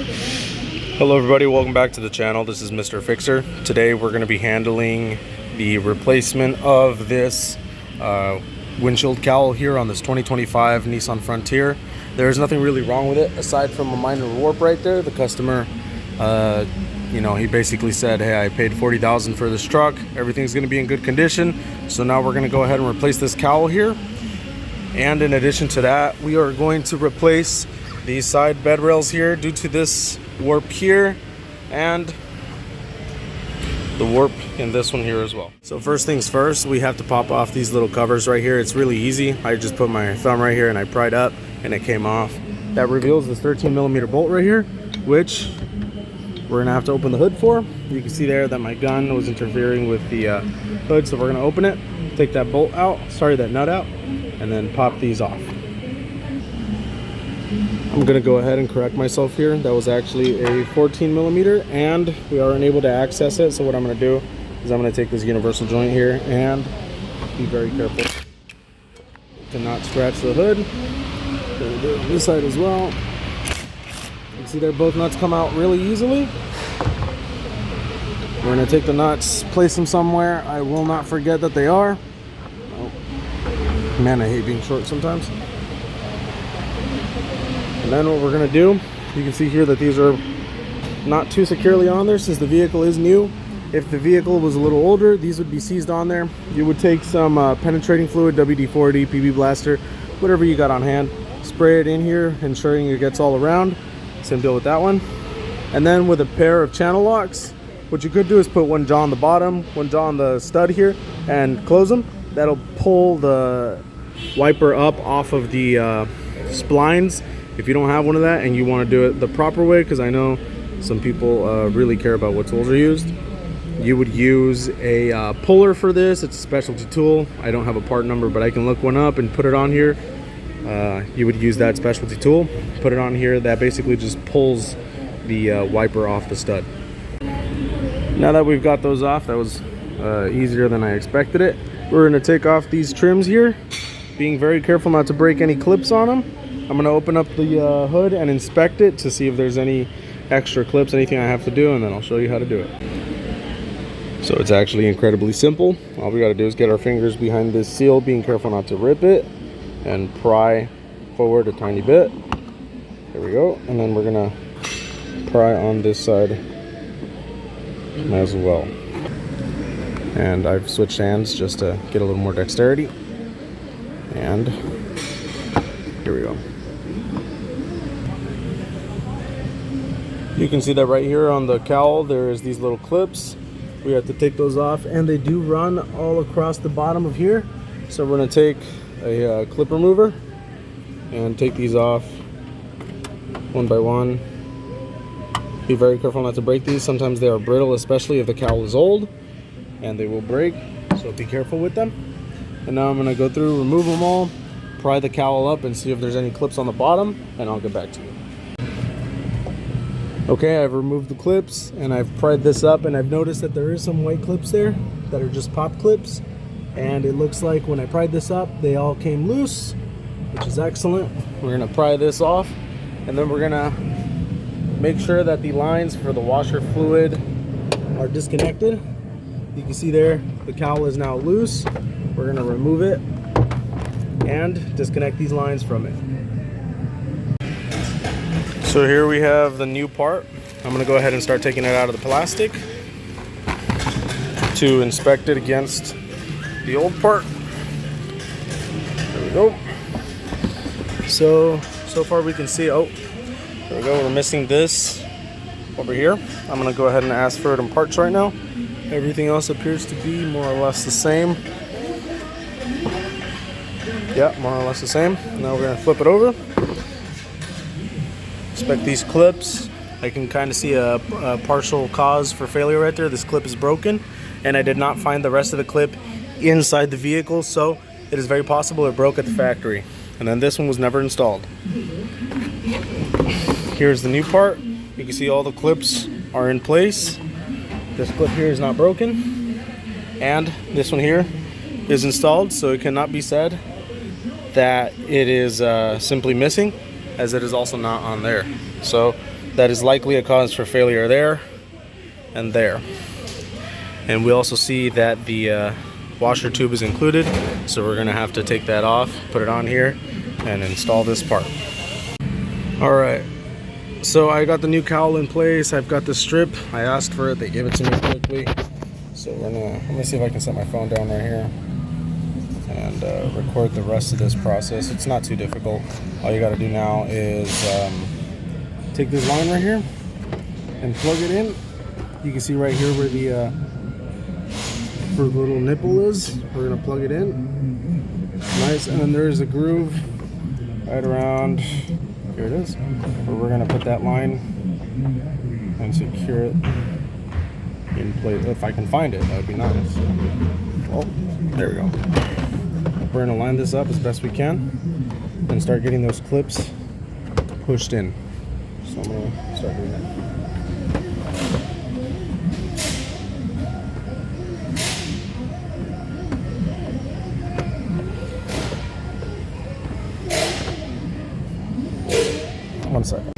Hello everybody, welcome back to the channel. This is Mr. Fixer. Today we're going to be handling the replacement of this windshield cowl here on this 2025 Nissan Frontier. There's nothing really wrong with it aside from a minor warp right there. The customer, he basically said, hey, I paid $40,000 for this truck. Everything's going to be in good condition. So now we're going to go ahead and replace this cowl here. And in addition to that, we are going to replace these side bed rails here due to this warp here and the warp in this one here as well. So first things first, we have to pop off these little covers right here. It's really easy. I just put my thumb right here and I pried up and it came off. That reveals this 13mm bolt right here, which we're gonna have to open the hood for. You can see there that my gun was interfering with the hood, so we're gonna open it, take that bolt out, that nut out, and then pop these off. I'm gonna go ahead and correct myself here. That was actually a 14mm and we are unable to access it. So what I'm gonna do is I'm gonna take this universal joint here and be very careful to not scratch the hood. Gonna do it on this side as well. You can see there both nuts come out really easily. We're gonna take the nuts, place them somewhere I will not forget that they are. Oh, man, I hate being short sometimes. And then what we're gonna do, you can see here that these are not too securely on there since the vehicle is new. If the vehicle was a little older, these would be seized on there. You would take some penetrating fluid, WD-40, PB Blaster, whatever you got on hand, spray it in here, ensuring it gets all around. Same deal with that one. And then with a pair of channel locks, what you could do is put one jaw on the bottom, one jaw on the stud here, and close them. That'll pull the wiper up off of the splines. If you don't have one of that and you want to do it the proper way, because I know some people really care about what tools are used, you would use a puller for this. It's a specialty tool. I don't have a part number, but I can look one up and put it on here. You would use that specialty tool, put it on here. That basically just pulls the wiper off the stud. Now that we've got those off, that was easier than I expected it. We're going to take off these trims here, being very careful not to break any clips on them. I'm going to open up the hood and inspect it to see if there's any extra clips, anything I have to do, and then I'll show you how to do it. So it's actually incredibly simple. All we got to do is get our fingers behind this seal, being careful not to rip it, and pry forward a tiny bit. There we go. And then we're going to pry on this side as well. And I've switched hands just to get a little more dexterity. And here we go. You can see that right here on the cowl, there's these little clips. We have to take those off, and they do run all across the bottom of here. So we're gonna take a clip remover and take these off one by one. Be very careful not to break these. Sometimes they are brittle, especially if the cowl is old, and they will break, so be careful with them. And now I'm gonna go through, remove them all, pry the cowl up and see if there's any clips on the bottom, and I'll get back to you. Okay, I've removed the clips and I've pried this up, and I've noticed that there is some white clips there that are just pop clips, and it looks like when I pried this up they all came loose, which is excellent. We're gonna pry this off, and then we're gonna make sure that the lines for the washer fluid are disconnected. You can see there the cowl is now loose. We're gonna remove it and disconnect these lines from it. So here we have the new part. I'm gonna go ahead and start taking it out of the plastic to inspect it against the old part. There we go. So far we can see, oh, there we go, we're missing this over here. I'm gonna go ahead and ask for it in parts right now. Everything else appears to be more or less the same. Yeah, more or less the same. Now we're gonna flip it over. Inspect these clips. I can kind of see a partial cause for failure right there. This clip is broken, and I did not find the rest of the clip inside the vehicle, so it is very possible it broke at the factory. And then this one was never installed. Here's the new part. You can see all the clips are in place. This clip here is not broken, and this one here is installed, so it cannot be said that it is simply missing, as it is also not on there. So that is likely a cause for failure there and there. And we also see that the washer tube is included, so we're gonna have to take that off, put it on here, and install this part. All right, so I got the new cowl in place. I've got the strip. I asked for it, they gave it to me quickly. So let me see if I can set my phone down right here and record the rest of this process. It's not too difficult. All you gotta do now is take this line right here and plug it in. You can see right here where the little nipple is. We're gonna plug it in. Nice, and then there's a groove right around, here it is, where we're gonna put that line and secure it in place. If I can find it, that would be nice. Oh, there we go. We're gonna line this up as best we can and start getting those clips pushed in. So I'm gonna start doing that. One second.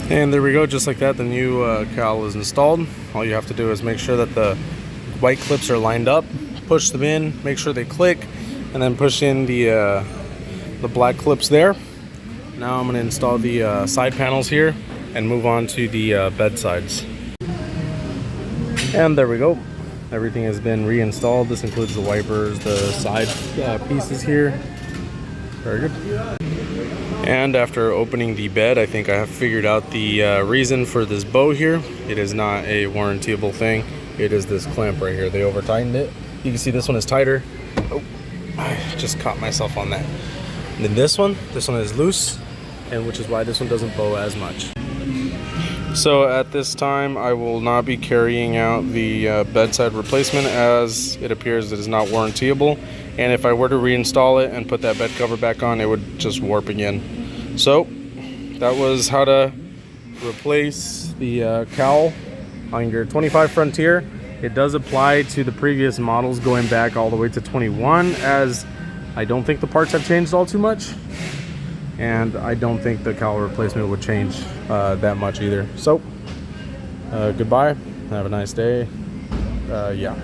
And there we go, just like that, the new cowl is installed. All you have to do is make sure that the white clips are lined up, push them in, make sure they click, and then push in the black clips there. Now I'm going to install the side panels here and move on to the bed sides. And there we go. Everything has been reinstalled. This includes the wipers, the side pieces here. Very good. And after opening the bed, I think I have figured out the reason for this bow here. It is not a warrantyable thing. It is this clamp right here. They over tightened it. You can see this one is tighter. Oh, I just caught myself on that. And then this one is loose, and which is why this one doesn't bow as much. So at this time, I will not be carrying out the bedside replacement, as it appears it is not warrantyable. And if I were to reinstall it and put that bed cover back on, it would just warp again. So that was how to replace the cowl on your 25 Frontier. It does apply to the previous models going back all the way to 21, as I don't think the parts have changed all too much. And I don't think the cowl replacement would change that much either. So goodbye, have a nice day. Yeah.